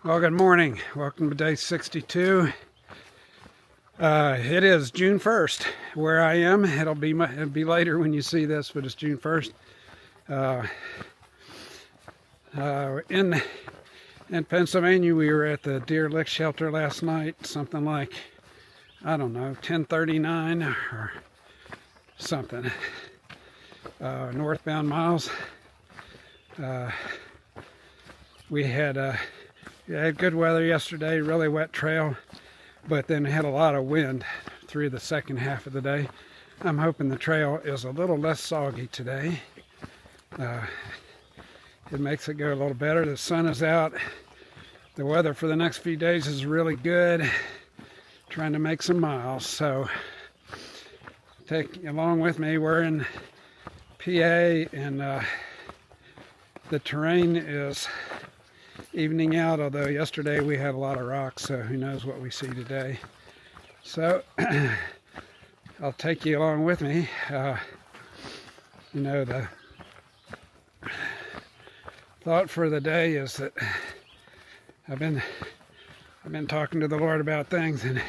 Well, good morning. Welcome to day 62. It is June 1st where I am. It'll be later when you see this, but it's June 1st. In Pennsylvania, we were at the Deer Lick shelter last night, something like, I don't know, 10:39 or something. Northbound miles. We had good weather yesterday, really wet trail, but then had a lot of wind through the second half of the day. I'm hoping the trail is a little less soggy today. It makes it go a little better. The sun is out. The weather for the next few days is really good. Trying to make some miles, so take along with me. We're in PA, and the terrain is evening out, although yesterday we had a lot of rocks, so who knows what we see today. So I'll take you along with me. The thought for the day is that I've been talking to the Lord about things, and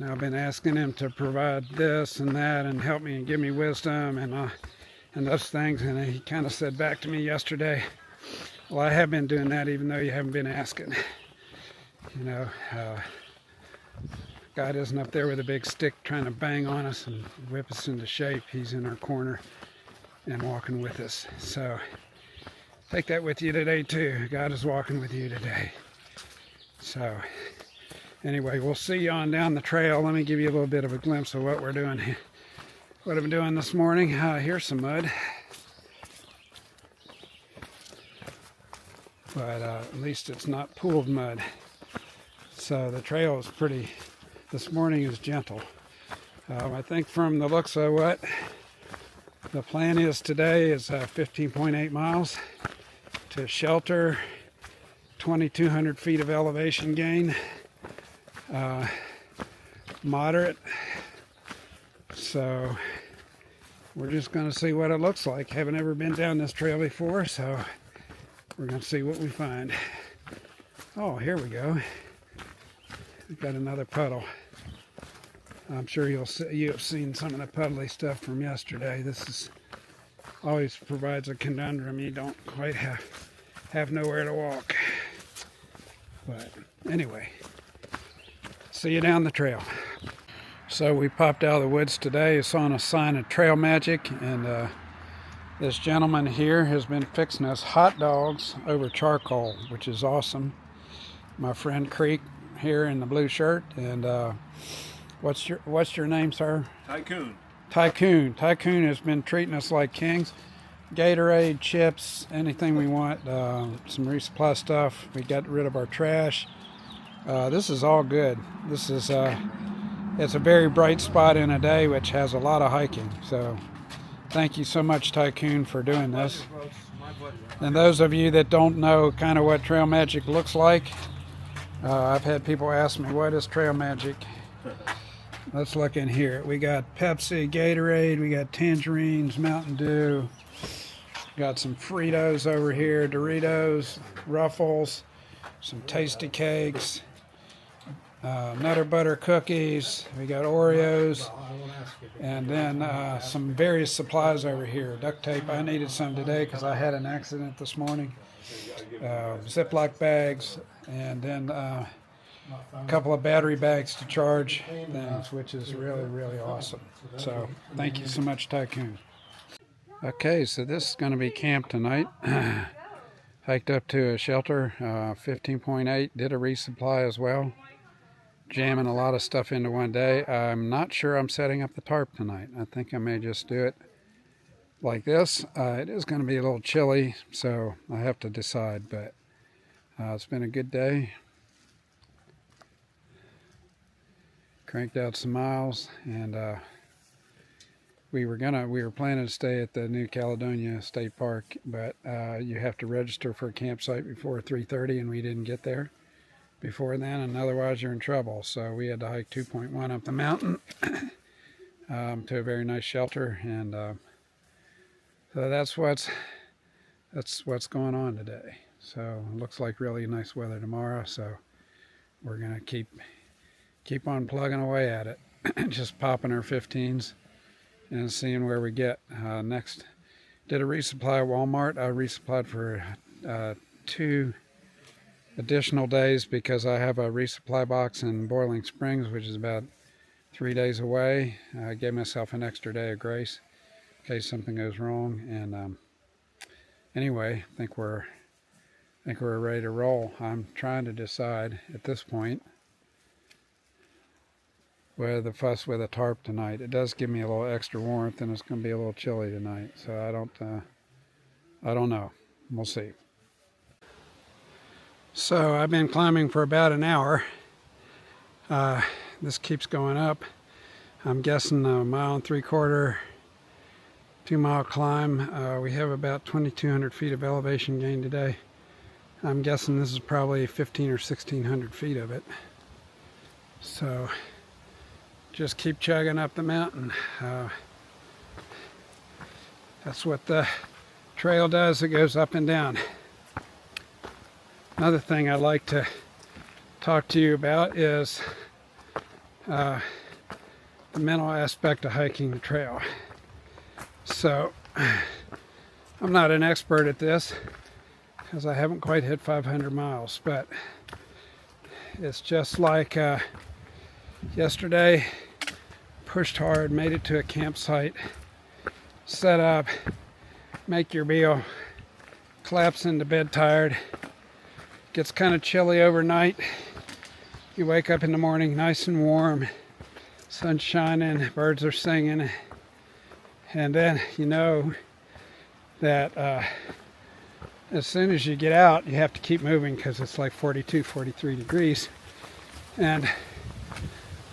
I've been asking him to provide this and that and help me and give me wisdom and those things, and he kind of said back to me yesterday, well, I have been doing that even though you haven't been asking. God isn't up there with a big stick trying to bang on us and whip us into shape. He's in our corner and walking with us. So take that with you today too. God is walking with you today. So anyway, we'll see you on down the trail. Let me give you a little bit of a glimpse of what we're doing here. What I'm doing this morning. Here's some mud, but at least it's not pooled mud. So the trail is this morning is gentle. I think from the looks of what the plan is today is 15.8 miles to shelter, 2,200 feet of elevation gain, moderate. So we're just going to see what it looks like. Haven't ever been down this trail before, so we're going to see what we find. Oh, here we go. We've got another puddle. I'm sure you have seen some of the puddly stuff from yesterday. This always provides a conundrum. You don't quite have nowhere to walk. But anyway, see you down the trail. So we popped out of the woods today, saw a sign of Trail Magic, and this gentleman here has been fixing us hot dogs over charcoal, which is awesome. My friend Creek here in the blue shirt, and what's your name, sir? Tycoon. Tycoon has been treating us like kings. Gatorade, chips, anything we want, some resupply stuff. We got rid of our trash. This is all good. This is it's a very bright spot in a day which has a lot of hiking. So thank you so much, Tycoon, for doing this. And those of you that don't know kind of what Trail Magic looks like, I've had people ask me, what is Trail Magic? Let's look in here. We got Pepsi, Gatorade, we got tangerines, Mountain Dew, got some Fritos over here, Doritos, Ruffles, some tasty cakes, Nutter Butter cookies, we got Oreos, and then some various supplies over here. Duct tape, I needed some today because I had an accident this morning. Ziploc bags, and then a couple of battery bags to charge things, which is really, really awesome. So thank you so much, Tycoon. Okay, so this is going to be camp tonight. Hiked up to a shelter, 15.8, did a resupply as well. Jamming a lot of stuff into one day. I'm not sure I'm setting up the tarp tonight. I think I may just do it like this. It is going to be a little chilly, so I have to decide, but it's been a good day. Cranked out some miles, and we were planning to stay at the new Calidonia State Park, but you have to register for a campsite before 3:30, and we didn't get there before then, and otherwise you're in trouble. So we had to hike 2.1 up the mountain to a very nice shelter, and so that's what's going on today. So it looks like really nice weather tomorrow, so we're gonna keep on plugging away at it. Just popping our 15s and seeing where we get. Next, did a resupply at Walmart. I resupplied for 2 additional days because I have a resupply box in Boiling Springs, which is about 3 days away. I gave myself an extra day of grace in case something goes wrong. And anyway, I think we're ready to roll. I'm trying to decide at this point whether to fuss with a tarp tonight. It does give me a little extra warmth, and it's going to be a little chilly tonight. So I don't know. We'll see. So I've been climbing for about an hour. This keeps going up. I'm guessing a 1 3/4, 2 mile climb. We have about 2,200 feet of elevation gain today. I'm guessing this is probably 1,500 or 1,600 feet of it. So just keep chugging up the mountain. That's what the trail does. It goes up and down. Another thing I'd like to talk to you about is the mental aspect of hiking the trail. So I'm not an expert at this because I haven't quite hit 500 miles, but it's just like yesterday, pushed hard, made it to a campsite, set up, make your meal, collapse into bed tired. Gets kind of chilly overnight. You wake up in the morning nice and warm, sun's shining, birds are singing, and then you know that as soon as you get out, you have to keep moving because it's like 42, 43 degrees. And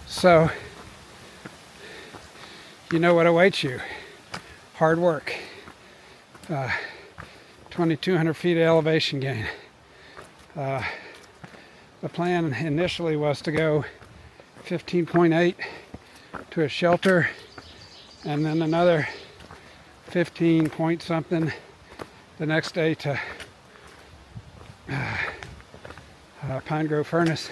so you know what awaits you. Hard work. 2,200 feet of elevation gain. The plan initially was to go 15.8 to a shelter, and then another 15 point something the next day to Pine Grove Furnace,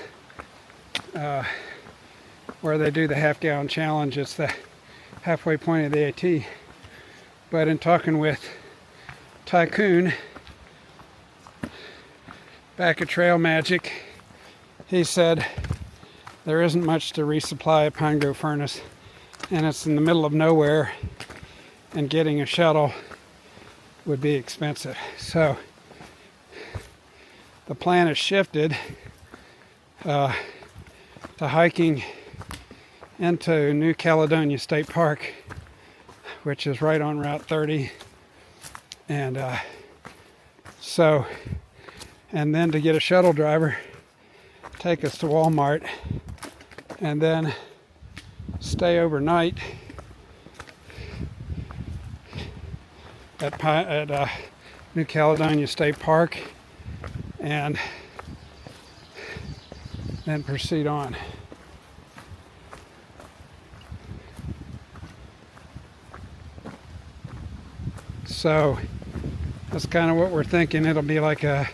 where they do the half-gallon challenge. It's the halfway point of the AT. But in talking with Tycoon back at Trail Magic, he said there isn't much to resupply at Pine Grove Furnace, and it's in the middle of nowhere, and getting a shuttle would be expensive. So the plan has shifted to hiking into New Caledonia State Park, which is right on Route 30, and then to get a shuttle driver, take us to Walmart, and then stay overnight at New Caledonia State Park, and then proceed on. So that's kind of what we're thinking. It'll be like a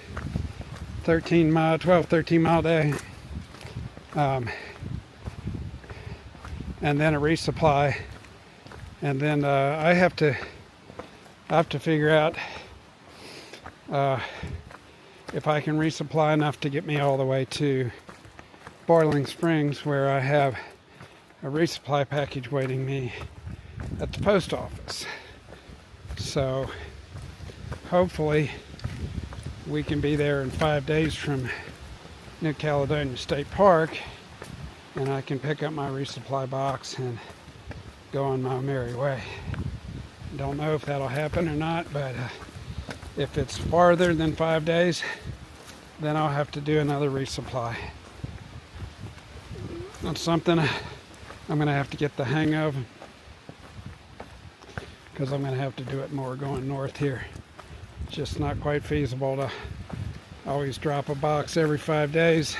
13 mile day, and then a resupply, and then I have to figure out if I can resupply enough to get me all the way to Boiling Springs, where I have a resupply package waiting me at the post office. So hopefully we can be there in 5 days from New Caledonia State Park, and I can pick up my resupply box and go on my merry way. Don't know if that'll happen or not, but if it's farther than 5 days, then I'll have to do another resupply. That's something I'm going to have to get the hang of, because I'm going to have to do it more going north here. It's just not quite feasible to always drop a box every 5 days,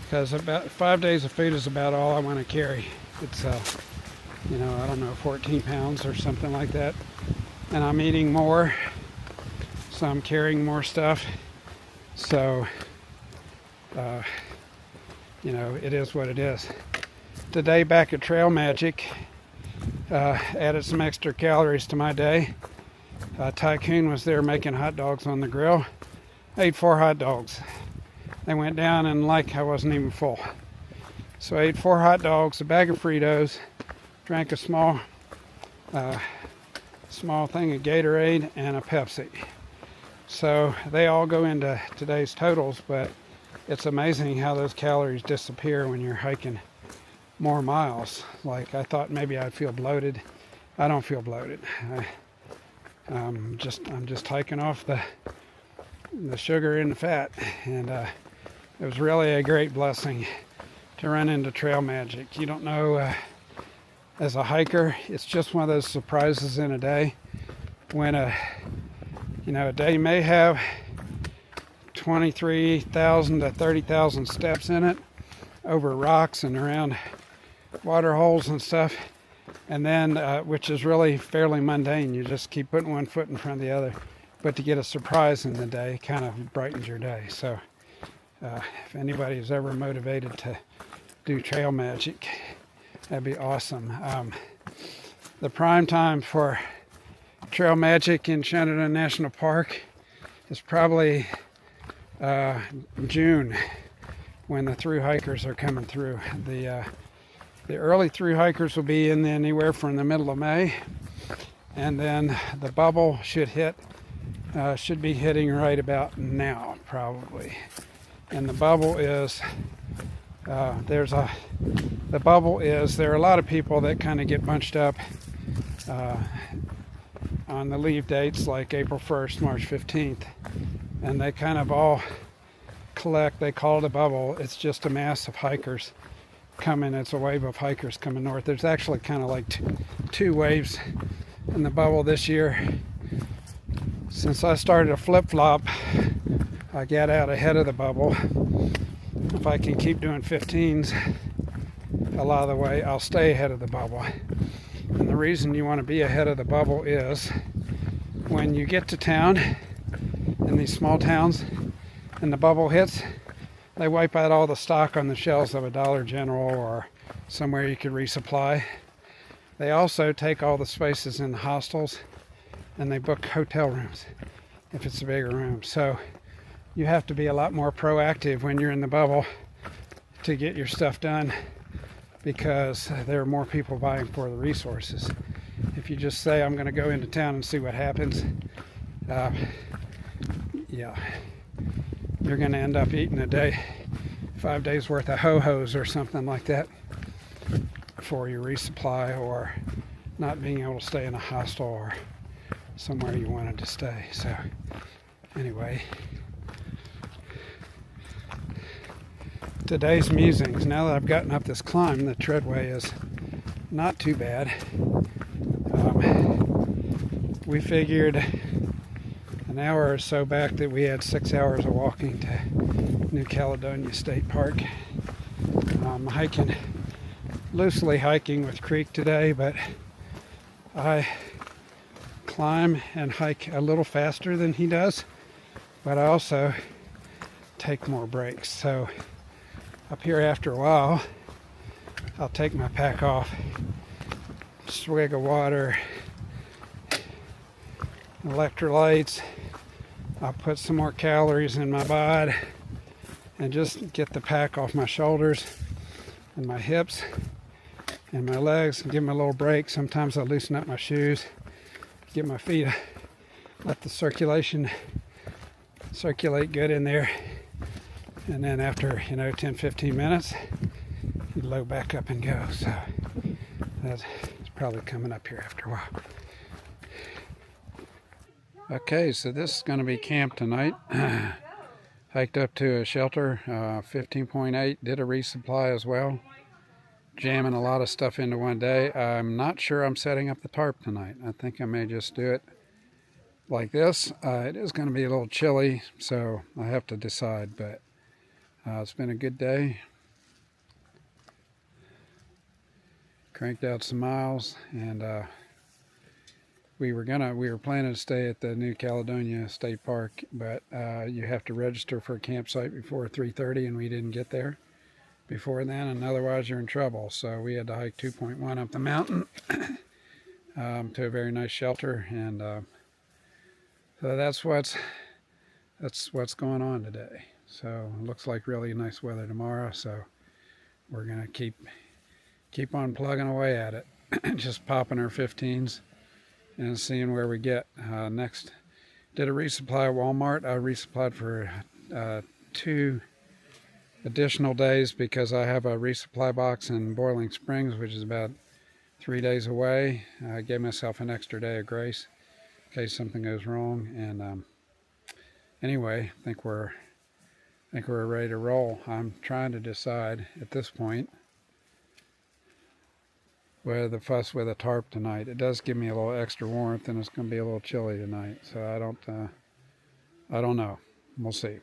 because about 5 days of food is about all I want to carry. It's I don't know, 14 pounds or something like that, and I'm eating more, so I'm carrying more stuff. So, you know, it is what it is. Today back at Trail Magic, added some extra calories to my day. Tycoon was there making hot dogs on the grill. Ate 4 hot dogs. They went down and like I wasn't even full. So I ate 4 hot dogs, a bag of Fritos, drank a small thing of Gatorade and a Pepsi. So they all go into today's totals, but it's amazing how those calories disappear when you're hiking more miles. Like I thought maybe I'd feel bloated. I don't feel bloated. I'm just hiking off the sugar and the fat, and it was really a great blessing to run into Trail Magic. You don't know, as a hiker, it's just one of those surprises in a day when a day may have 23,000 to 30,000 steps in it over rocks and around water holes and stuff, and then which is really fairly mundane. You just keep putting one foot in front of the other, but to get a surprise in the day kind of brightens your day. So if anybody is ever motivated to do Trail Magic, that'd be awesome. The prime time for Trail Magic in Calidonia National Park is probably June, when the through hikers are coming through. The early through hikers will be in anywhere from the middle of May, and then the bubble should be hitting right about now probably. And the bubble is there are a lot of people that kind of get bunched up on the leave dates like April 1st, March 15th, and they kind of all collect. They call it a bubble. It's just a mass of hikers coming. It's a wave of hikers coming north. There's actually kind of like two waves in the bubble this year. Since I started a flip-flop, I got out ahead of the bubble. If I can keep doing 15s a lot of the way, I'll stay ahead of the bubble. And the reason you want to be ahead of the bubble is when you get to town, in these small towns, and the bubble hits, they wipe out all the stock on the shelves of a Dollar General or somewhere you could resupply. They also take all the spaces in the hostels, and they book hotel rooms if it's a bigger room. So you have to be a lot more proactive when you're in the bubble to get your stuff done, because there are more people vying for the resources. If you just say, I'm going to go into town and see what happens, yeah, you're going to end up eating 5 days worth of ho-hos or something like that for your resupply, or not being able to stay in a hostel or somewhere you wanted to stay. So anyway, today's musings. Now that I've gotten up this climb, the treadway is not too bad. We figured an hour or so back that we had 6 hours of walking to New Caledonia State Park. Loosely hiking with Creek today, but I climb and hike a little faster than he does, but I also take more breaks. So up here, after a while, I'll take my pack off, swig of water, electrolytes. I'll put some more calories in my bod and just get the pack off my shoulders and my hips and my legs and give them a little break. Sometimes I loosen up my shoes, get my feet, let the circulate good in there. And then after, 10-15 minutes, you load back up and go. So that's probably coming up here after a while. Okay, so this is going to be camp tonight. Hiked up to a shelter, 15.8, did a resupply as well. Jamming a lot of stuff into one day. I'm not sure I'm setting up the tarp tonight. I think I may just do it like this. It is going to be a little chilly, so I have to decide, but it's been a good day. Cranked out some miles, and we were planning to stay at the new Caledonia State Park, but you have to register for a campsite before 3:30, and we didn't get there before then, and otherwise you're in trouble. So we had to hike 2.1 up the mountain to a very nice shelter, and so that's what's going on today. So it looks like really nice weather tomorrow, so we're gonna keep on plugging away at it. Just popping our 15s and seeing where we get. Next, did a resupply at Walmart. I resupplied for 2 additional days because I have a resupply box in Boiling Springs, which is about 3 days away. I gave myself an extra day of grace in case something goes wrong. And anyway, I think we're ready to roll. I'm trying to decide at this point whether to fuss with a tarp tonight. It does give me a little extra warmth, and it's going to be a little chilly tonight, so I don't know. We'll see.